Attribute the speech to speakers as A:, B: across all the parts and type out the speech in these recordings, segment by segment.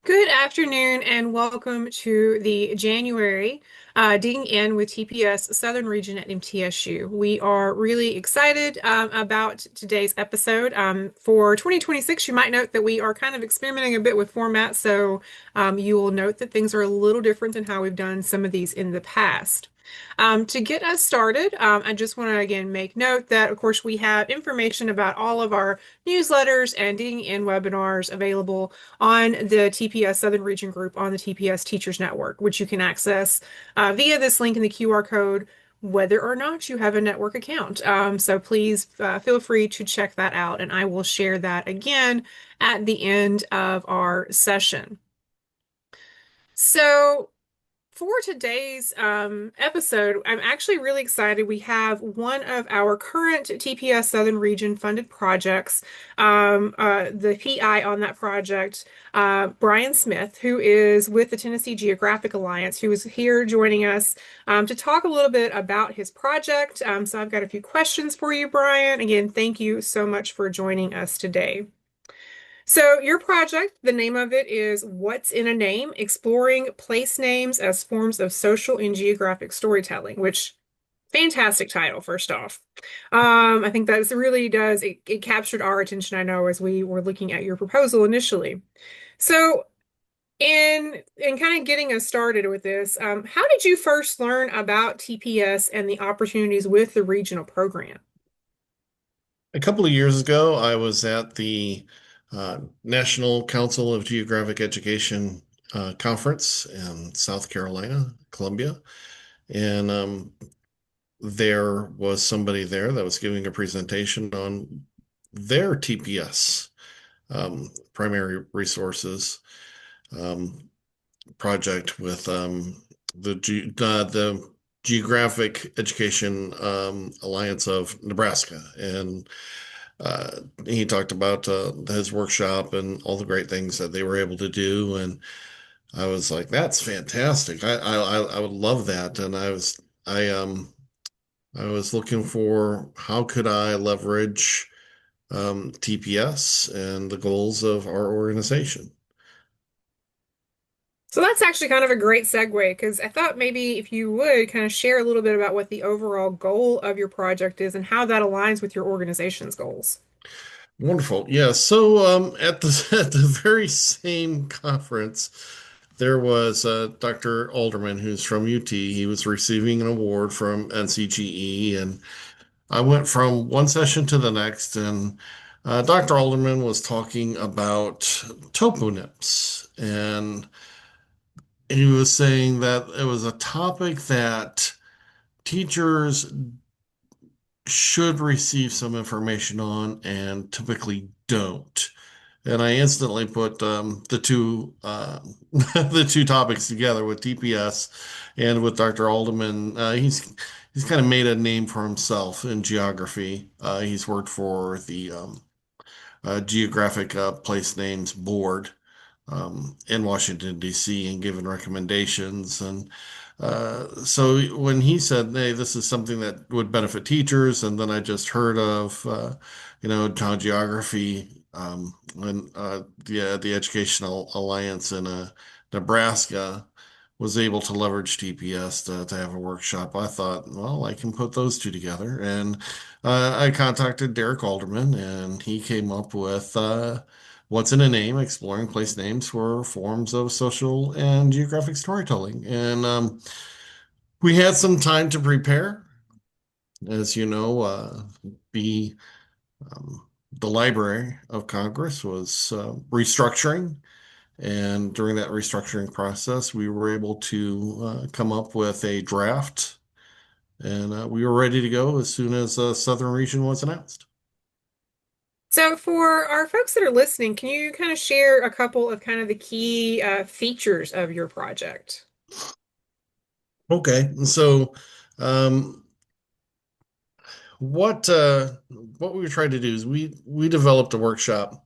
A: Good afternoon and welcome to the January Digging In with TPS Southern Region at MTSU. We are really excited about today's episode. For 2026, you might note that we are kind of experimenting a bit with format, so you will note that things are a little different than how we've done some of these in the past. To get us started, I just want to again make note that, of course, we have information about all of our newsletters and Digging In webinars available on the TPS Southern Region group on the TPS Teachers Network, which you can access via this link in the QR code, whether or not you have a network account. So please feel free to check that out, and I will share that again at the end of our session. So, for today's episode, I'm actually really excited. We have one of our current TPS Southern Region funded projects, the PI on that project, Brian Smith, who is with the Tennessee Geographic Alliance, who is here joining us to talk a little bit about his project. So I've got a few questions for you, Brian. Again, thank you so much for joining us today. So, your project, the name of it is What's in a Name? Exploring Place Names as Forms of Social and Geographic Storytelling, which fantastic title, first off. I think that really does, it captured our attention, I know, as we were looking at your proposal initially. So, in kind of getting us started with this, how did you first learn about TPS and the opportunities with the regional program?
B: A couple of years ago, I was at the National Council of Geographic Education conference in South Carolina, Columbia, and there was somebody there that was giving a presentation on their TPS, primary resources um, project with the Geographic Education Alliance of Nebraska, and he talked about his workshop and all the great things that they were able to do, and I was like, "That's fantastic! I would love that." And I was looking for how could I leverage TPS and the goals of our organization.
A: So that's actually kind of a great segue because I thought maybe if you would kind of share a little bit about what the overall goal of your project is and how that aligns with your organization's goals.
B: Wonderful. Yeah. So at the at the very same conference, there was Dr. Alderman, who's from UT. He was receiving an award from NCGE, and I went from one session to the next, and Dr. Alderman was talking about toponyms, and he was saying that it was a topic that teachers should receive some information on and typically don't. And I instantly put the two the two topics together with TPS and with Dr. Alderman. He's kind of made a name for himself in geography. He's worked for the Geographic Place Names Board in Washington, D.C., and given recommendations. And so when he said, "Hey, this is something that would benefit teachers," and then I just heard of, how geography and the Educational Alliance in Nebraska was able to leverage TPS to have a workshop. I thought, well, I can put those two together, and I contacted Derek Alderman, and he came up with. What's in a Name? Exploring place names for forms of social and geographic storytelling. And we had some time to prepare. As you know, the the Library of Congress was restructuring, and during that restructuring process, we were able to come up with a draft, and we were ready to go as soon as Southern Region was announced.
A: So for our folks that are listening, can you kind of share a couple of kind of the key features of your project?
B: Okay, so um, What what we tried to do is we developed a workshop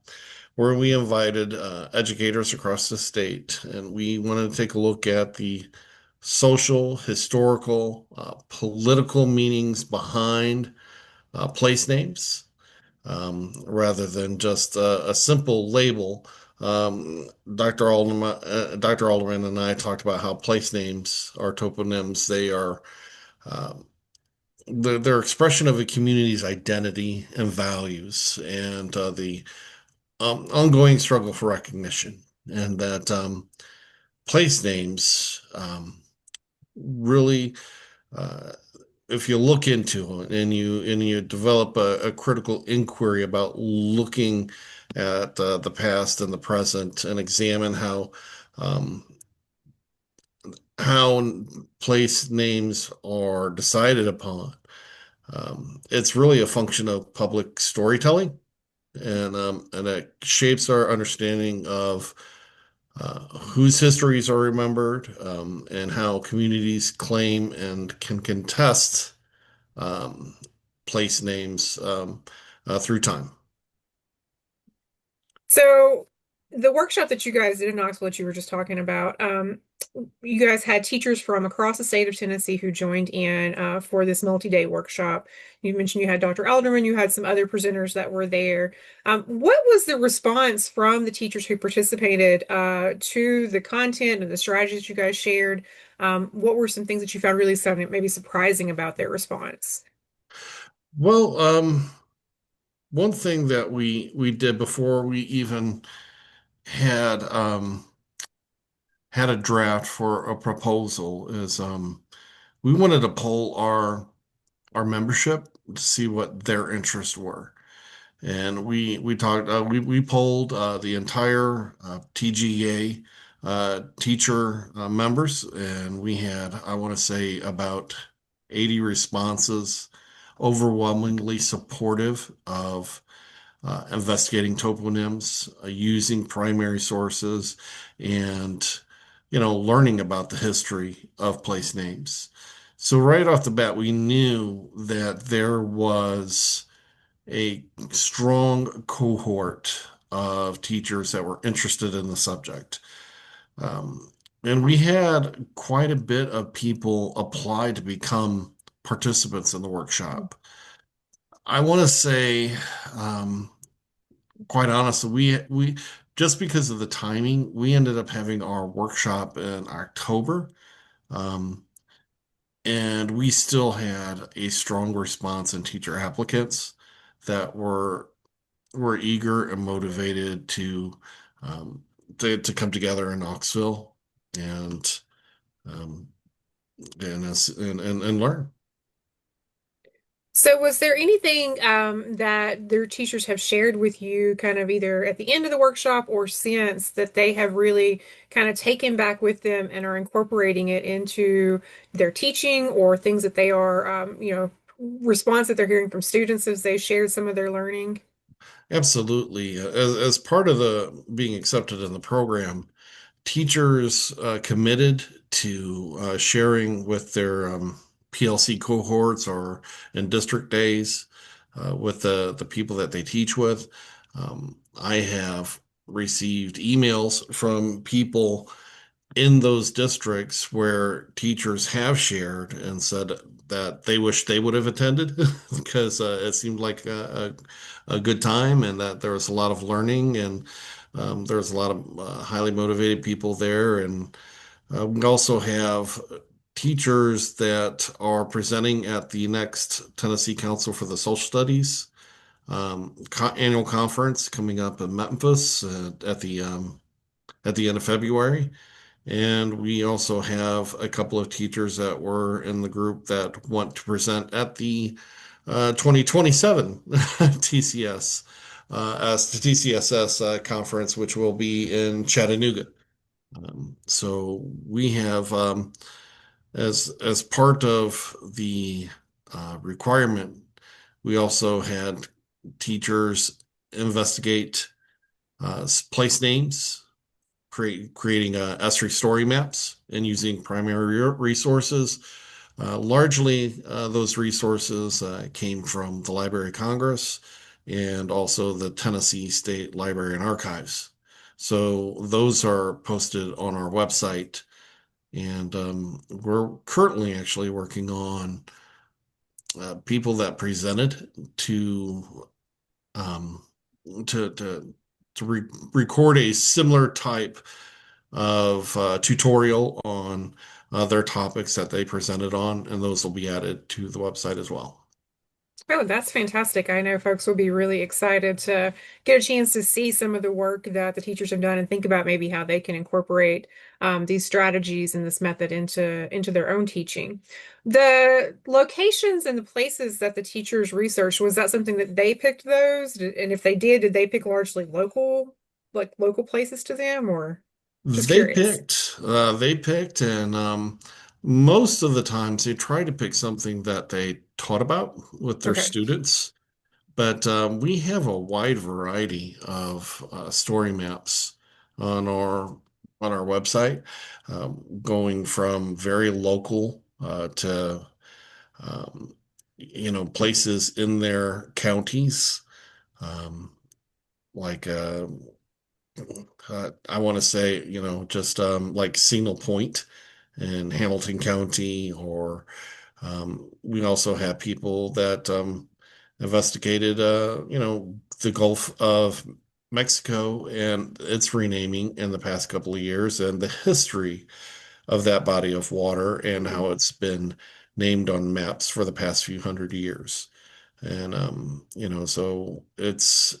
B: where we invited educators across the state, and we wanted to take a look at the social, historical, political meanings behind place names, rather than just a simple label. Dr. Alderman and I talked about how place names are toponyms. They are um, they're expression of a community's identity and values, and the ongoing struggle for recognition, and that place names really, uh, if you look into it and you develop a critical inquiry about looking at the past and the present and examine um, how place names are decided upon. It's really a function of public storytelling, and it shapes our understanding of whose histories are remembered, and how communities claim and can contest um, place names through time.
A: So the workshop that you guys did in Knoxville that you were just talking about, you guys had teachers from across the state of Tennessee who joined in for this multi-day workshop. You mentioned you had Dr. Alderman, you had some other presenters that were there. What was the response from the teachers who participated to the content and the strategies you guys shared? What were some things that you found really something maybe surprising about their response?
B: Well, one thing that we did before we even had had a draft for a proposal is we wanted to poll our membership to see what their interests were. And we talked we polled the entire TGA teacher members, and we had, I want to say, about 80 responses, overwhelmingly supportive of investigating toponyms, using primary sources, and learning about the history of place names. So right off the bat, we knew that there was a strong cohort of teachers that were interested in the subject. Um, and we had quite a bit of people apply to become participants in the workshop. I want to say, um, quite honestly, we just because of the timing, we ended up having our workshop in October, um, and we still had a strong response in teacher applicants that were eager and motivated um, to come together in Knoxville and um, and learn.
A: So, was there anything that their teachers have shared with you, kind of either at the end of the workshop or since, that they have really kind of taken back with them and are incorporating it into their teaching or things that they are, response that they're hearing from students as they shared some of their learning?
B: Absolutely. As part of the being accepted in the program, teachers committed to sharing with their PLC cohorts or in district days with the people that they teach with. I have received emails from people in those districts where teachers have shared and said that they wish they would have attended because it seemed like a good time and that there was a lot of learning and there was a lot of highly motivated people there. And we also have teachers that are presenting at the next Tennessee Council for the Social Studies annual conference coming up in Memphis at the end of February. And we also have a couple of teachers that were in the group that want to present at the 2027 TCS as the TCSS conference, which will be in Chattanooga. So we have, as part of the requirement, we also had teachers investigate place names, creating S3 story maps and using primary resources. Largely, those resources came from the Library of Congress and also the Tennessee State Library and Archives. So those are posted on our website, and we're currently actually working on people that presented to um, to to record a similar type of tutorial on their topics that they presented on, and those will be added to the website as well.
A: Oh, that's fantastic. I know folks will be really excited to get a chance to see some of the work that the teachers have done and think about maybe how they can incorporate these strategies and this method into their own teaching. The locations and the places that the teachers researched, was that something that they picked those? And if they did they pick largely local, like local places to them, or just curious?
B: They picked, and most of the times they try to pick something that they taught about with their
A: Okay.
B: students. But we have a wide variety of story maps on our website, going from very local to places in their counties, um, like I want to say, just like Signal Point in Hamilton County, or we also have people that investigated, the Gulf of Mexico and its renaming in the past couple of years, and the history of that body of water and
A: Hmm.
B: how it's been named on maps for the past few hundred years. And so it's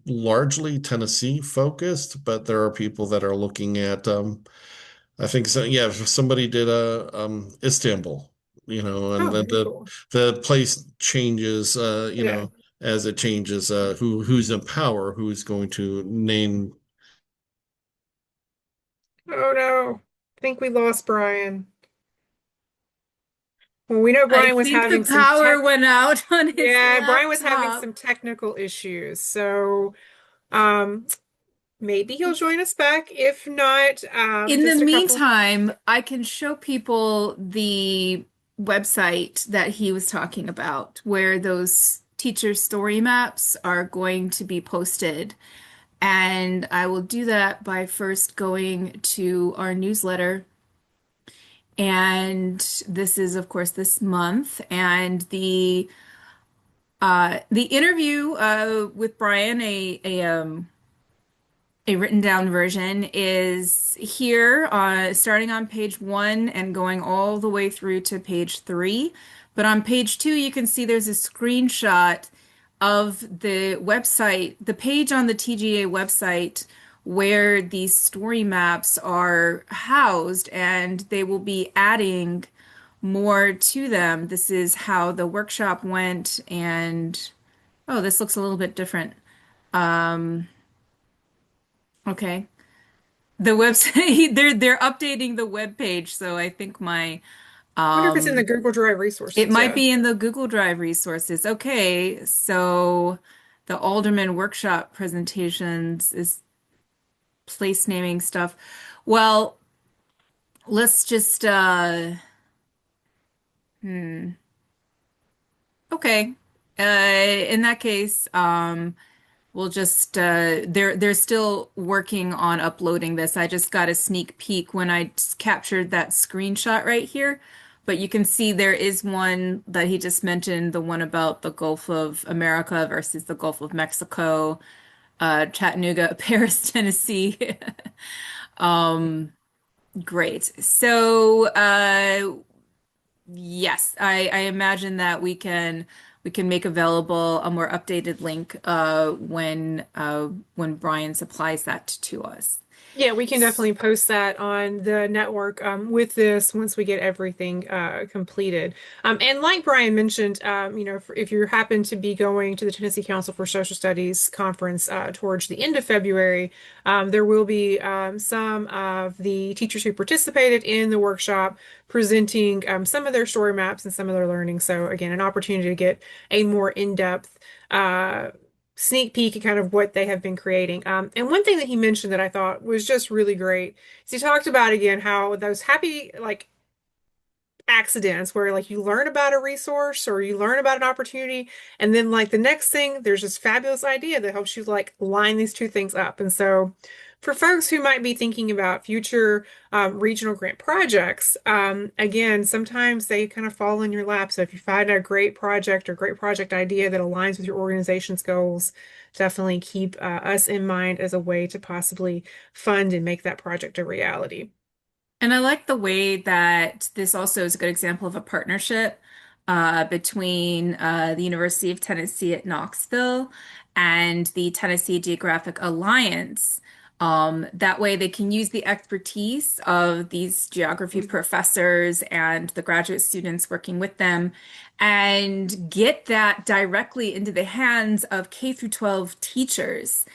B: largely Tennessee focused, but there are people that are looking at I think so, yeah, if somebody did a Istanbul, and
A: Oh,
B: then
A: very
B: the
A: cool.
B: the place changes,
A: Yeah.
B: as it changes, who's in power, who's going to name.
A: Oh no. I think we lost Brian. Well, we know
C: I
A: Brian was
C: think the
A: having some
C: power
A: tech.
C: went out on his
A: Yeah, Brian was having
C: laptop.
A: some technical issues. So, um, maybe he'll join us back. If not,
C: In the
A: just a couple.
C: meantime, I can show people the website that he was talking about, where those teacher story maps are going to be posted. And I will do that by first going to our newsletter. And this is, of course, this month. And the interview with Brian, a written down version is here, starting on page 1 and going all the way through to page 3. But on page 2, you can see there's a screenshot of the website, the page on the TGA website where these story maps are housed, and they will be adding more to them. This is how the workshop went, and oh, this looks a little bit different. Okay. The website they're updating the web page, so I think my
A: I wonder if it's in the
C: um
A: Google Drive
C: it
A: resources.
C: might
A: Yeah.
C: be in the Google Drive resources. Okay, so the Alderman workshop presentations is place naming stuff. Well, let's just okay. In that case, we'll just they're still working on uploading this. I just got a sneak peek when I captured that screenshot right here. But you can see there is one that he just mentioned, the one about the Gulf of America versus the Gulf of Mexico, Chattanooga, Paris, Tennessee. Great. So, yes, I imagine that we can make available a more updated link when Brian supplies that to us.
A: Yeah, we can definitely post that on the network with this once we get everything completed. And like Brian mentioned, if you happen to be going to the Tennessee Council for Social Studies conference towards the end of February, there will be some of the teachers who participated in the workshop presenting some of their story maps and some of their learning. So again, an opportunity to get a more in-depth sneak peek at kind of what they have been creating. And one thing that he mentioned that I thought was just really great is he talked about again how those happy, like accidents where like you learn about a resource or you learn about an opportunity, and then like the next thing, there's this fabulous idea that helps you like line these two things up. And so for folks who might be thinking about future regional grant projects, again, sometimes they kind of fall in your lap. So if you find a great project or great project idea that aligns with your organization's goals, definitely keep us in mind as a way to possibly fund and make that project a reality.
C: And I like the way that this also is a good example of a partnership between the University of Tennessee at Knoxville and the Tennessee Geographic Alliance. That way, they can use the expertise of these geography professors and the graduate students working with them and get that directly into the hands of K through 12 teachers.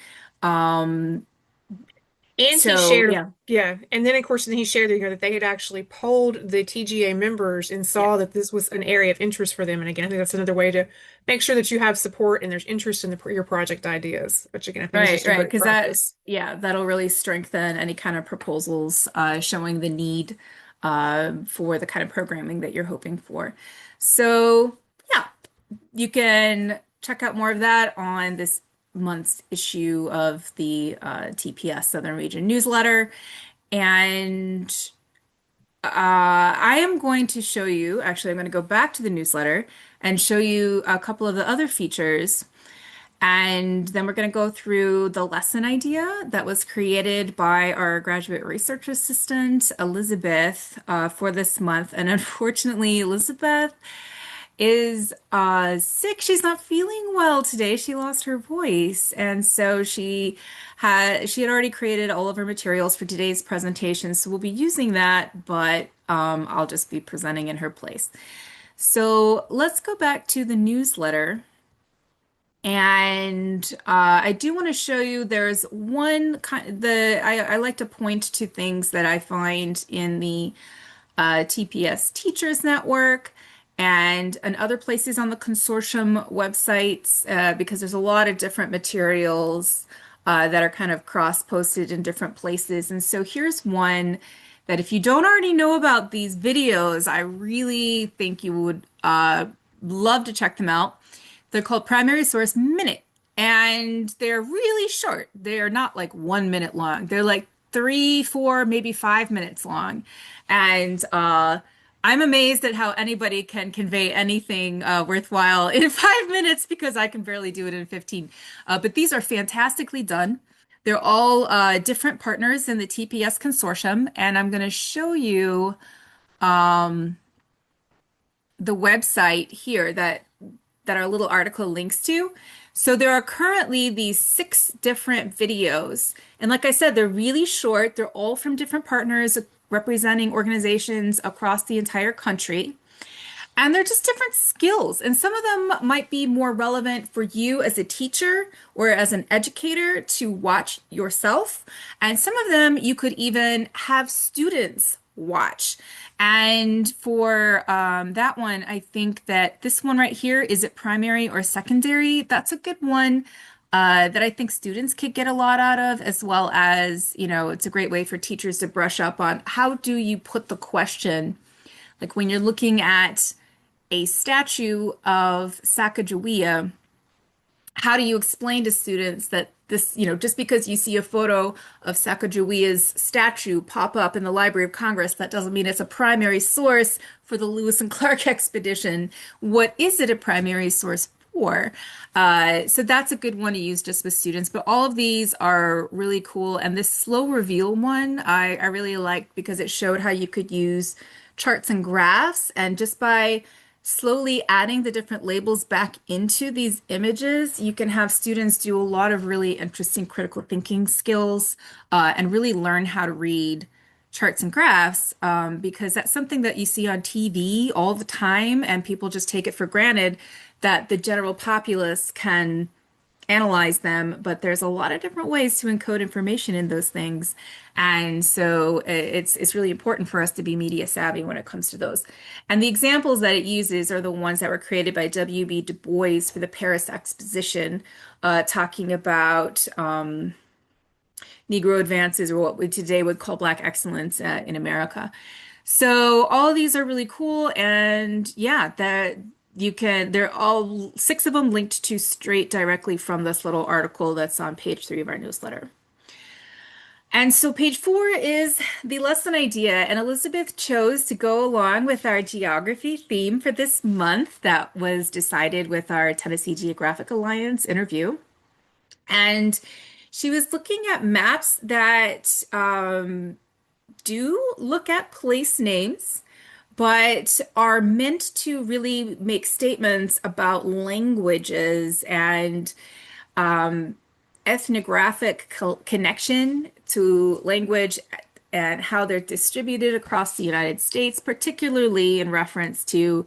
C: Um,
A: And he
C: so,
A: shared,
C: yeah.
A: yeah, and then of course, then he shared, that they had actually polled the TGA members and
C: Yeah.
A: saw that this was an area of interest for them. And again, I think that's another way to make sure that you have support and there's interest in your project ideas, which again, I think is
C: Right,
A: just a
C: right.
A: great
C: Because that,
A: practice.
C: yeah, that'll really strengthen any kind of proposals showing the need for the kind of programming that you're hoping for. So, yeah, you can check out more of that on this month's issue of the TPS Southern Region newsletter. And I am going to show you, actually, I'm going to go back to the newsletter and show you a couple of the other features. And then we're going to go through the lesson idea that was created by our graduate research assistant, Elizabeth, for this month. And unfortunately, Elizabeth is sick. She's not feeling well today. She lost her voice. And so she had already created all of her materials for today's presentation. So we'll be using that, but I'll just be presenting in her place. So let's go back to the newsletter. And I do want to show you there's one kind I like to point to things that I find in the TPS Teachers Network and other places on the consortium websites because there's a lot of different materials that are kind of cross-posted in different places. And so here's one that if you don't already know about these videos, I really think you would love to check them out. They're called Primary Source Minute, and they're really short. They're not like 1 minute long. They're like 3, 4, maybe 5 minutes long. And I'm amazed at how anybody can convey anything worthwhile in 5 minutes because I can barely do it in 15. But these are fantastically done. They're all different partners in the TPS consortium, and I'm going to show you the website here that our little article links to. So there are currently these 6 different videos. And like I said, they're really short. They're all from different partners representing organizations across the entire country. And they're just different skills. And some of them might be more relevant for you as a teacher or as an educator to watch yourself. And some of them you could even have students watch. And for that one, I think that this one right here, is it primary or secondary? That's a good one that I think students could get a lot out of, as well as, it's a great way for teachers to brush up on how do you put the question, like when you're looking at a statue of Sacagawea, how do you explain to students that this, just because you see a photo of Sacagawea's statue pop up in the Library of Congress, that doesn't mean it's a primary source for the Lewis and Clark expedition. What is it a primary source for? So that's a good one to use just with students. But all of these are really cool. And this slow reveal one, I really liked because it showed how you could use charts and graphs. And just by slowly adding the different labels back into these images, you can have students do a lot of really interesting critical thinking skills and really learn how to read charts and graphs because that's something that you see on TV all the time, and people just take it for granted that the general populace can analyze them, but there's a lot of different ways to encode information in those things. And so it's really important for us to be media savvy when it comes to those. And the examples that it uses are the ones that were created by W.B. Du Bois for the Paris Exposition, talking about Negro advances, or what we today would call Black excellence in America. So all of these are really cool, and yeah, that they're all six of them linked to straight directly from this little article that's on page 3 of our newsletter. And so page 4 is the lesson idea, and Elizabeth chose to go along with our geography theme for this month that was decided with our Tennessee Geographic Alliance interview. And she was looking at maps that do look at place names, but are meant to really make statements about languages and ethnographic connection to language and how they're distributed across the United States, particularly in reference to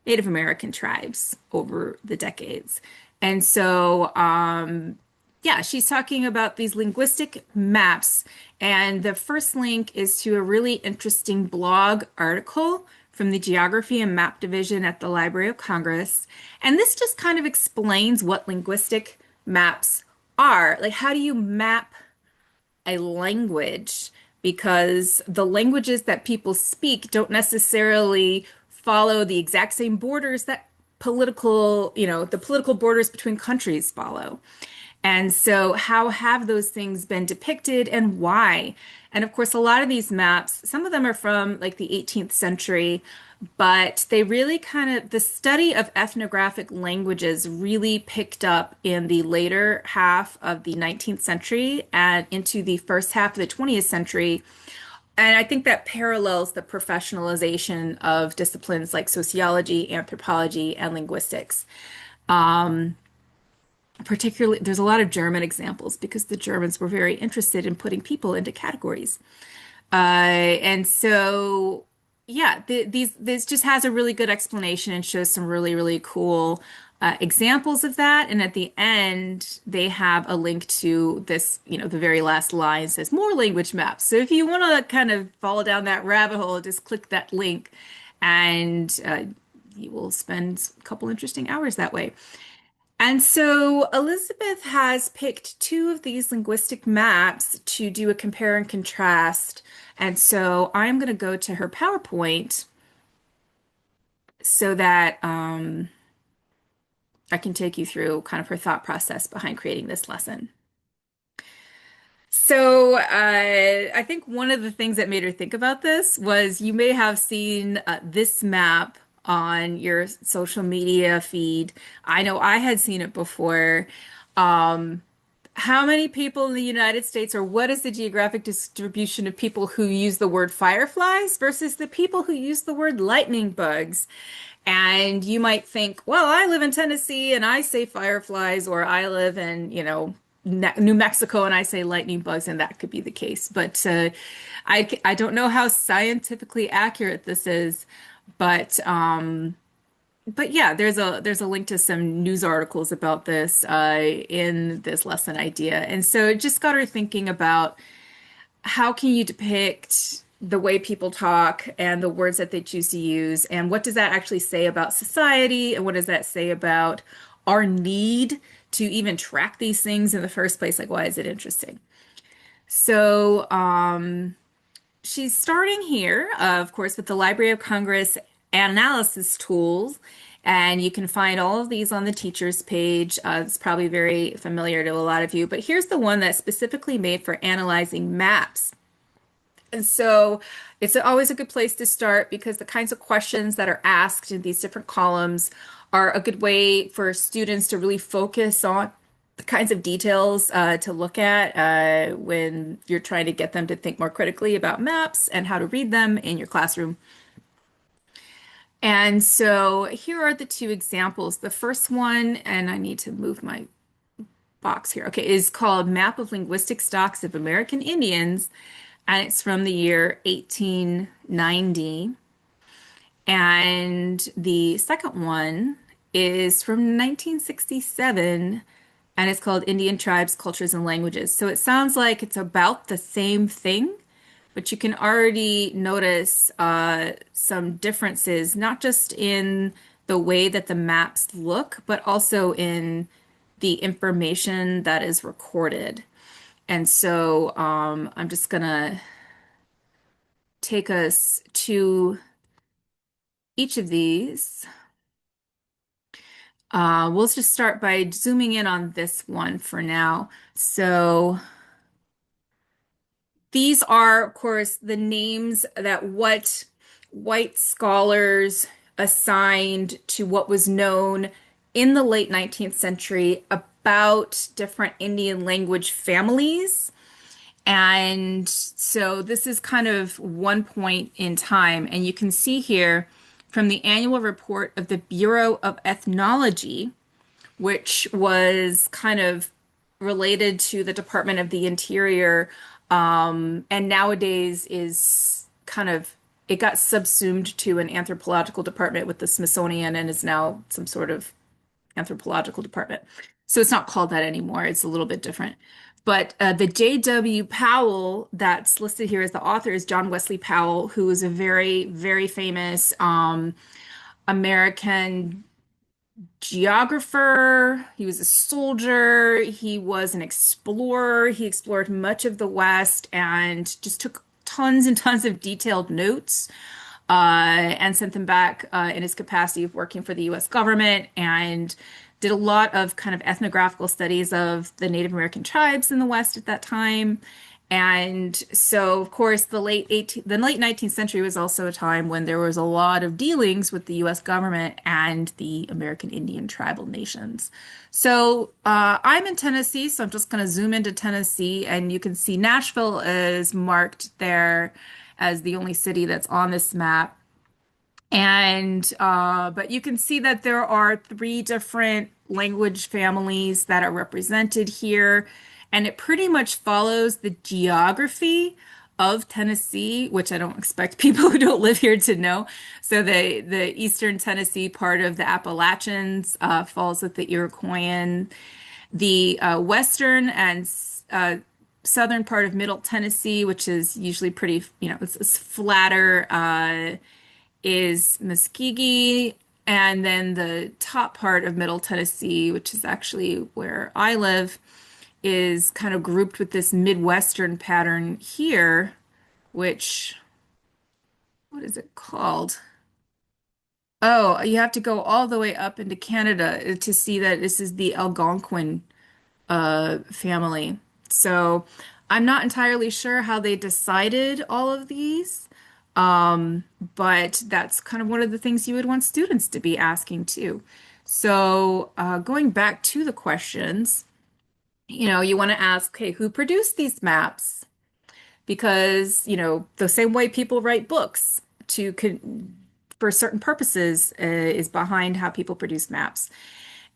C: Native American tribes over the decades. And so, yeah, she's talking about these linguistic maps. And the first link is to a really interesting blog article from the Geography and Map Division at the Library of Congress. And this just kind of explains what linguistic maps are. Like, how do you map a language? Because the languages that people speak don't necessarily follow the exact same borders that the political borders between countries follow. And so, how have those things been depicted and why? And of course, a lot of these maps, some of them are from like the 18th century, but they really the study of ethnographic languages really picked up in the later half of the 19th century and into the first half of the 20th century. And I think that parallels the professionalization of disciplines like sociology, anthropology, and linguistics. Particularly, there's a lot of German examples because the Germans were very interested in putting people into categories. And so, yeah, this just has a really good explanation and shows some really, really cool examples of that. And at the end, they have a link to this, the very last line says more language maps. So if you want to kind of fall down that rabbit hole, just click that link and you will spend a couple interesting hours that way. And so Elizabeth has picked two of these linguistic maps to do a compare and contrast. And so I'm going to go to her PowerPoint so that I can take you through kind of her thought process behind creating this lesson. So I think one of the things that made her think about this was you may have seen this map on your social media feed. I know I had seen it before. Um, how many people in the United States, or what is the geographic distribution of people who use the word fireflies versus the people who use the word lightning bugs? And you might think, well, I live in Tennessee and I say fireflies, or I live in, New Mexico and I say lightning bugs, and that could be the case. But I don't know how scientifically accurate this is, but yeah, there's a link to some news articles about this in this lesson idea, and so it just got her thinking about how can you depict the way people talk and the words that they choose to use, and what does that actually say about society, and what does that say about our need to even track these things in the first place? Like, why is it interesting? So, she's starting here, of course, with the Library of Congress analysis tools. And you can find all of these on the teachers page. It's probably very familiar to a lot of you, but here's the one that's specifically made for analyzing maps. And so it's always a good place to start because the kinds of questions that are asked in these different columns are a good way for students to really focus on the kinds of details to look at when you're trying to get them to think more critically about maps and how to read them in your classroom. And so here are the two examples. The first one, and I need to move my box here, okay, is called Map of Linguistic Stocks of American Indians, and it's from the year 1890. And the second one is from 1967, and it's called Indian Tribes, Cultures, and Languages. So it sounds like it's about the same thing, but you can already notice some differences, not just in the way that the maps look, but also in the information that is recorded. And so I'm just gonna take us to each of these. We'll just start by zooming in on this one for now. So these are, of course, the names that what white scholars assigned to what was known in the late 19th century about different Indian language families. And so this is kind of one point in time. And you can see here from the annual report of the Bureau of Ethnology, which was kind of related to the Department of the Interior, and nowadays is kind of it got subsumed to an anthropological department with the Smithsonian and is now some sort of anthropological department. So it's not called that anymore. It's a little bit different. But the J.W. Powell that's listed here as the author is John Wesley Powell, who is a very, very famous American geographer. He was a soldier. He was an explorer. He explored much of the West and just took tons and tons of detailed notes and sent them back in his capacity of working for the US government and did a lot of kind of ethnographical studies of the Native American tribes in the West at that time. And so, of course, the late 19th century was also a time when there was a lot of dealings with the U.S. government and the American Indian tribal nations. So, I'm in Tennessee, so I'm just going to zoom into Tennessee, and you can see Nashville is marked there as the only city that's on this map. And but you can see that there are three different language families that are represented here, and it pretty much follows the geography of Tennessee, which I don't expect people who don't live here to know. So the eastern Tennessee part of the Appalachians falls with the Iroquoian. The western and southern part of Middle Tennessee, which is usually pretty, it's flatter. Is Muskogee, and then the top part of Middle Tennessee, which is actually where I live, is kind of grouped with this Midwestern pattern here, which, what is it called? Oh, you have to go all the way up into Canada to see that this is the Algonquin family. So I'm not entirely sure how they decided all of these. But that's kind of one of the things you would want students to be asking too. So, going back to the questions, you want to ask, okay, who produced these maps? Because, the same way people write books for certain purposes is behind how people produce maps.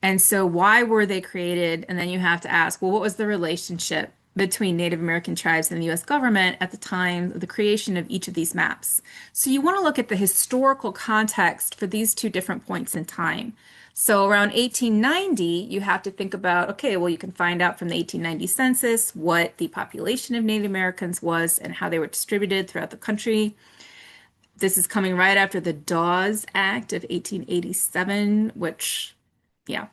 C: And so, why were they created? And then you have to ask, well, what was the relationship between Native American tribes and the US government at the time of the creation of each of these maps? So, you want to look at the historical context for these two different points in time. So, around 1890, you have to think about, okay, well, you can find out from the 1890 census what the population of Native Americans was and how they were distributed throughout the country. This is coming right after the Dawes Act of 1887, which, yeah.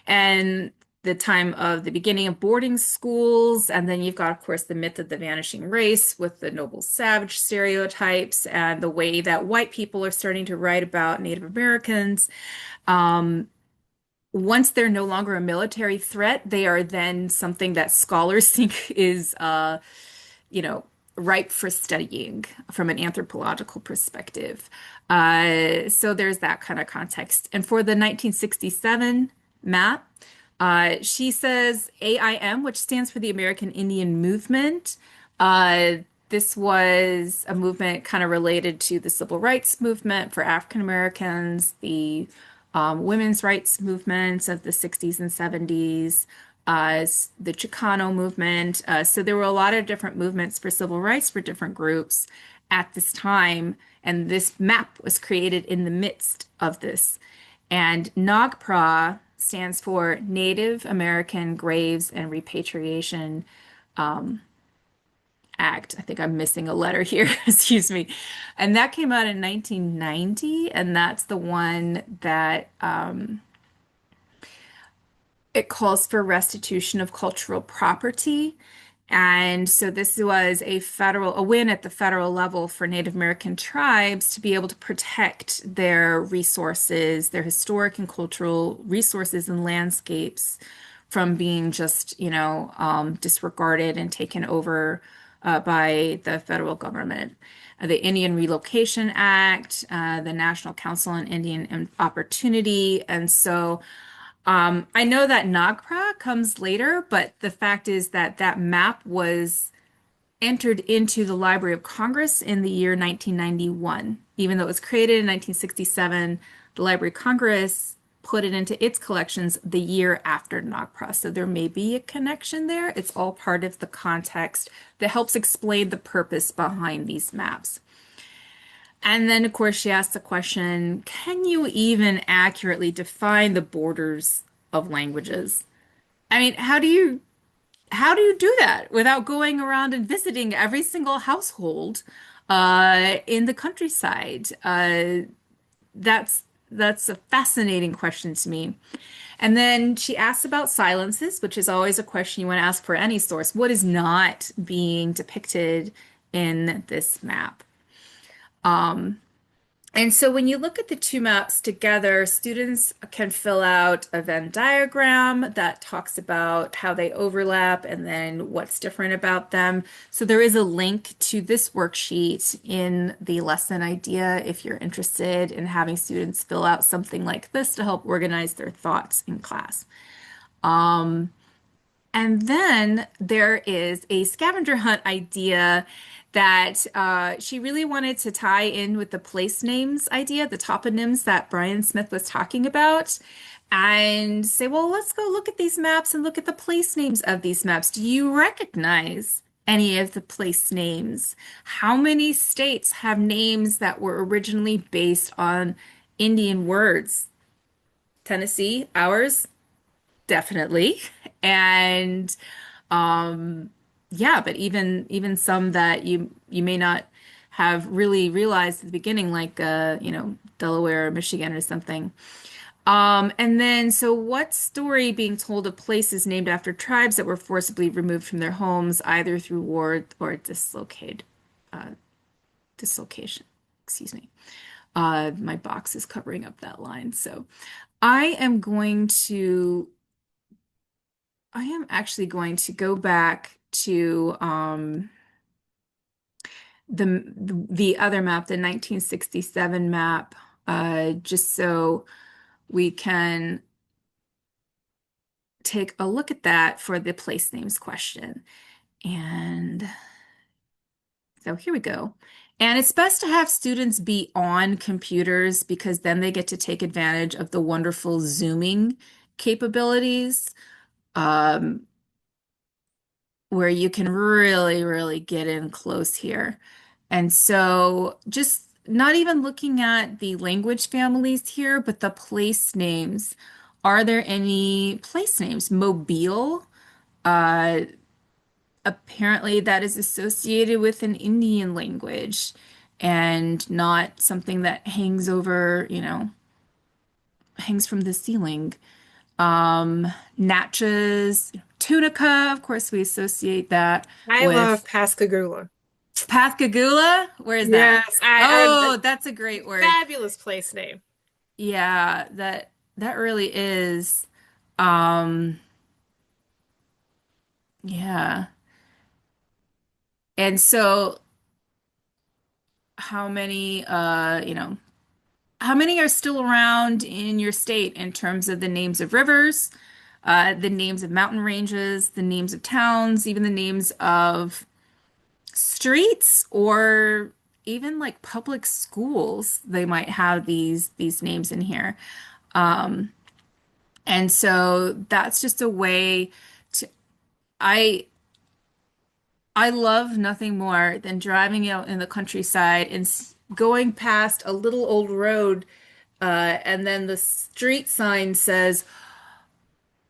C: And the time of the beginning of boarding schools. And then you've got, of course, the myth of the vanishing race with the noble savage stereotypes and the way that white people are starting to write about Native Americans. Once they're no longer a military threat, they are then something that scholars think is, you know, ripe for studying from an anthropological perspective. So there's that kind of context. And for the 1967 map, she says AIM, which stands for the American Indian Movement. This was a movement kind of related to the civil rights movement for African Americans, the women's rights movements of the 60s and 70s, the Chicano movement. So there were a lot of different movements for civil rights for different groups at this time. And this map was created in the midst of this. And NAGPRA stands for Native American Graves and Repatriation Act. I think I'm missing a letter here, excuse me. And that came out in 1990, and that's the one that it calls for restitution of cultural property. And so this was a win at the federal level for Native American tribes to be able to protect their resources, their historic and cultural resources and landscapes from being just, disregarded and taken over by the federal government. The Indian Relocation Act, the National Council on Indian Opportunity. And so I know that NAGPRA comes later, but the fact is that that map was entered into the Library of Congress in the year 1991. Even though it was created in 1967, the Library of Congress put it into its collections the year after NAGPRA. So there may be a connection there. It's all part of the context that helps explain the purpose behind these maps. And then, of course, she asked the question, can you even accurately define the borders of languages? I mean, how do you do that without going around and visiting every single household in the countryside? That's a fascinating question to me. And then she asks about silences, which is always a question you want to ask for any source. What is not being depicted in this map? And so when you look at the two maps together, students can fill out a Venn diagram that talks about how they overlap and then what's different about them. So there is a link to this worksheet in the lesson idea if you're interested in having students fill out something like this to help organize their thoughts in class. And then there is a scavenger hunt idea that she really wanted to tie in with the place names idea, the toponyms that Brian Smith was talking about, and say, well, let's go look at these maps and look at the place names of these maps. Do you recognize any of the place names? How many states have names that were originally based on Indian words? Tennessee, ours? Definitely. And yeah, but even some that you may not have really realized at the beginning, like Delaware or Michigan or something. And then so what story being told of places named after tribes that were forcibly removed from their homes, either through war or dislocation? Excuse me. My box is covering up that line. So I am going to I am actually going to go back to the other map, the 1967 map, just so we can take a look at that for the place names question. And so here we go. And it's best to have students be on computers because then they get to take advantage of the wonderful zooming capabilities. Um, where you can really, really get in close here. And so just not even looking at the language families here, but the place names. Are there any place names? Mobile, uh, apparently that is associated with an Indian language and not something that hangs over, hangs from the ceiling. Natchez, Tunica, of course, we associate that
A: I love
C: with
A: Pascagoula.
C: Pascagoula. Where is that?
A: Yes, I
C: Oh, that's a great word.
A: fabulous place name.
C: Yeah, that really is. Um, yeah. And so how many how many are still around in your state in terms of the names of rivers, the names of mountain ranges, the names of towns, even the names of streets or even like public schools, they might have these names in here. And so that's just a way to I I love nothing more than driving out in the countryside and going past a little old road, and then the street sign says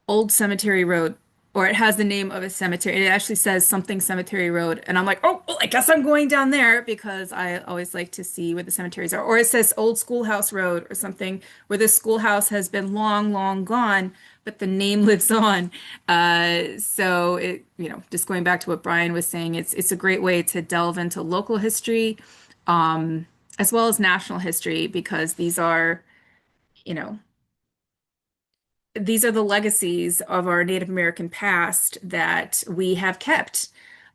C: Old Cemetery Road, or it has the name of a cemetery. It actually says something Cemetery Road. And I'm like, oh, well, I guess I'm going down there because I always like to see where the cemeteries are. Or it says Old Schoolhouse Road or something where the schoolhouse has been long, long gone, but the name lives on. So it, just going back to what Brian was saying, it's a great way to delve into local history, um, as well as national history, because you know, these are the legacies of our Native American past that we have kept.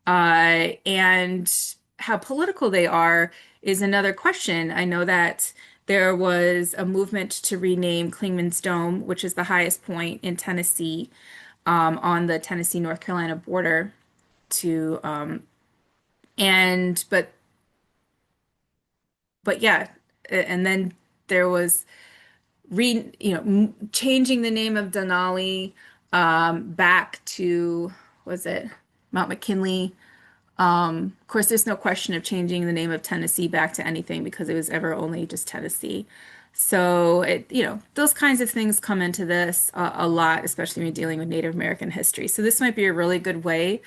C: And how political they are is another question. I know that there was a movement to rename Clingman's Dome, which is the highest point in Tennessee, on the Tennessee-North Carolina border, to and but yeah, and then there was changing the name of Denali back to, was it Mount McKinley? Of course, there's no question of changing the name of Tennessee back to anything because it was ever only just Tennessee. So those kinds of things come into this a lot, especially when you're dealing with Native American history. So this might be a really good way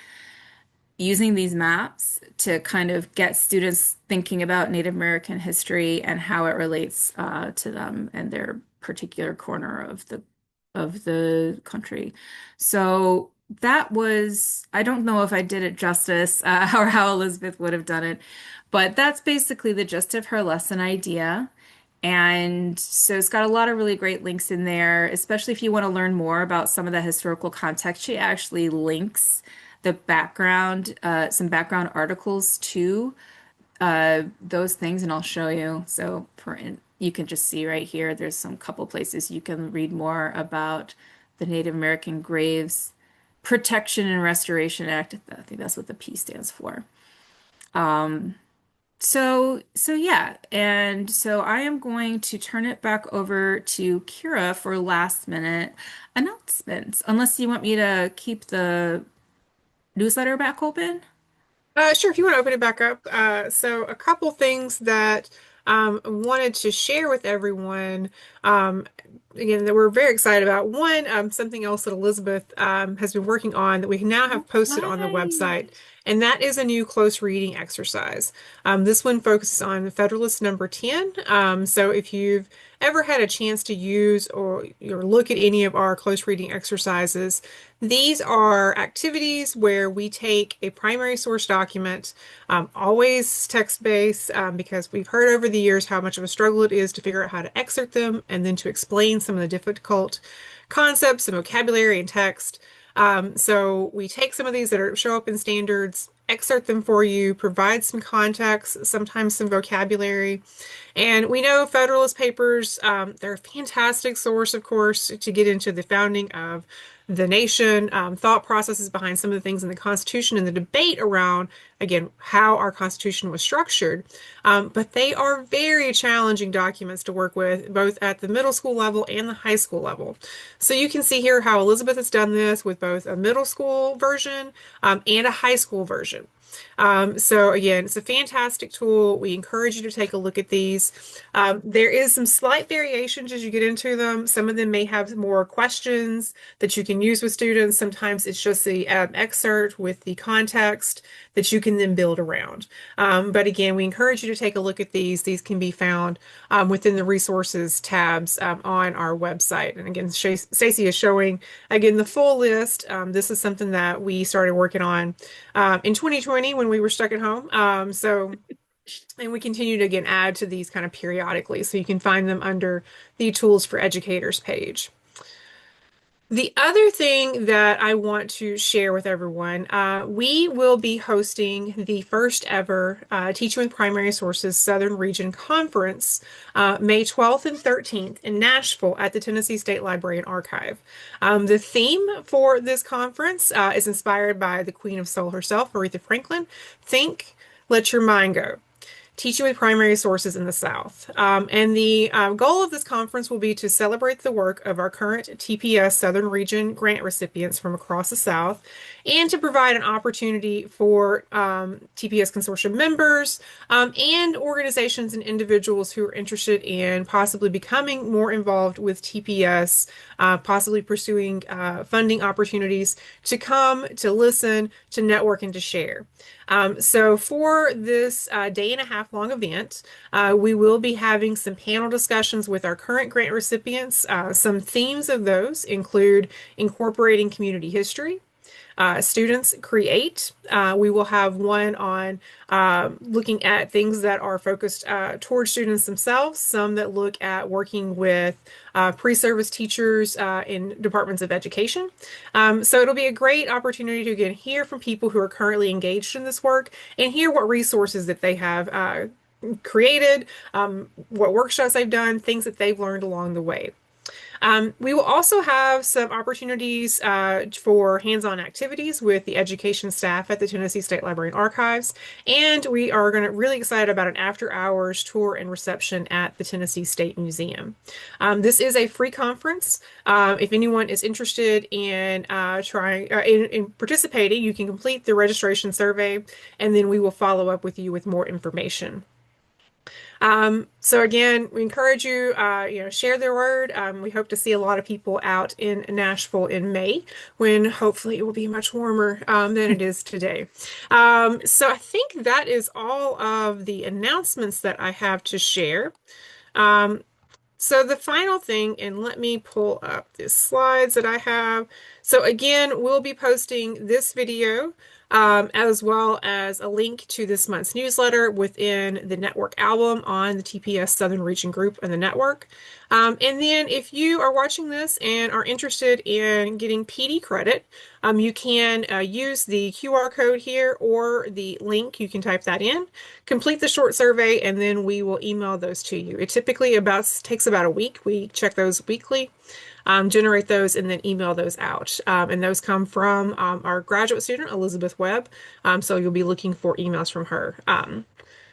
C: using these maps to kind of get students thinking about Native American history and how it relates to them and their particular corner of the country. So that was, I don't know if I did it justice or how Elizabeth would have done it, but that's basically the gist of her lesson idea. And so it's got a lot of really great links in there, especially if you want to learn more about some of the historical context. She actually links the background, some background articles to those things, and I'll show you. So you can just see right here, there's some couple places you can read more about the Native American Graves Protection and Restoration Act. I think that's what the P stands for. So yeah, and so I am going to turn it back over to Kira for last minute announcements, unless you want me to keep the newsletter back open.
A: Sure, if you want to open it back up. So a couple things that wanted to share with everyone, um, again, that we're very excited about. One, something else that Elizabeth has been working on that we now have posted on the
C: Right.
A: website, and that is a new close reading exercise. This one focuses on Federalist number 10. So if you've ever had a chance to use or look at any of our close reading exercises, these are activities where we take a primary source document, always text-based, because we've heard over the years how much of a struggle it is to figure out how to excerpt them and then to explain some of the difficult concepts and vocabulary and text. So we take some of these show up in standards, excerpt them for you, provide some context, sometimes some vocabulary. And we know Federalist Papers, they're a fantastic source, of course, to get into the founding of the nation, thought processes behind some of the things in the Constitution and the debate around, again, how our Constitution was structured. But they are very challenging documents to work with, both at the middle school level and the high school level. So you can see here how Elizabeth has done this with both a middle school version and a high school version. So again, it's a fantastic tool. We encourage you to take a look at these. There is some slight variations as you get into them. Some of them may have more questions that you can use with students. Sometimes it's just the excerpt with the context that you can then build around. But again, we encourage you to take a look at these. These can be found within the resources tabs on our website. And again, Stacey is showing again the full list. This is something that we started working on in 2020 when we were stuck at home. And we continue to again add to these kind of periodically. So you can find them under the Tools for Educators page. The other thing that I want to share with everyone, we will be hosting the first ever Teaching with Primary Sources Southern Region Conference, May 12th and 13th in Nashville at the Tennessee State Library and Archive. The theme for this conference is inspired by the Queen of Soul herself, Aretha Franklin. Think, let your mind go. Teaching with Primary Sources in the South. And the goal of this conference will be to celebrate the work of our current TPS Southern Region grant recipients from across the South and to provide an opportunity for TPS Consortium members and organizations and individuals who are interested in possibly becoming more involved with TPS, possibly pursuing funding opportunities to come, to listen, to network, and to share. So for this day and a half 1.5 hour long event. We will be having some panel discussions with our current grant recipients. Some themes of those include incorporating community history, students create. We will have one on looking at things that are focused towards students themselves, some that look at working with pre-service teachers in departments of education. So it'll be a great opportunity to again hear from people who are currently engaged in this work and hear what resources that they have created, what workshops they've done, things that they've learned along the way. We will also have some opportunities for hands-on activities with the education staff at the Tennessee State Library and Archives, and we are going to really excited about an after-hours tour and reception at the Tennessee State Museum. This is a free conference. If anyone is interested in in participating, you can complete the registration survey, and then we will follow up with you with more information. So again, we encourage you, share the word. We hope to see a lot of people out in Nashville in May, when hopefully it will be much warmer than it is today. So I think that is all of the announcements that I have to share. Um, so the final thing, and let me pull up the slides that I have. So again, we'll be posting this video as well as a link to this month's newsletter within the network album on the TPS Southern Region group and the network. And then if you are watching this and are interested in getting PD credit, you can use the QR code here or the link. You can type that in, complete the short survey, and then we will email those to you. It typically takes about a week. We check those weekly, generate those, and then email those out. And those come from our graduate student, Elizabeth Webb. So you'll be looking for emails from her.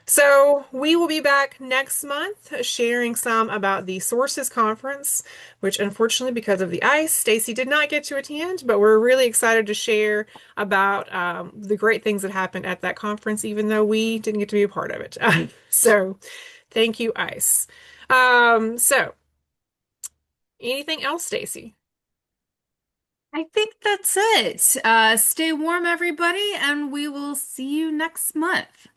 A: So we will be back next month sharing some about the Sources Conference, which unfortunately, because of the ice, Stacy did not get to attend, but we're really excited to share about the great things that happened at that conference, even though we didn't get to be a part of it. So thank you, ice. So anything else, Stacy?
C: I think that's it. Stay warm, everybody, and we will see you next month.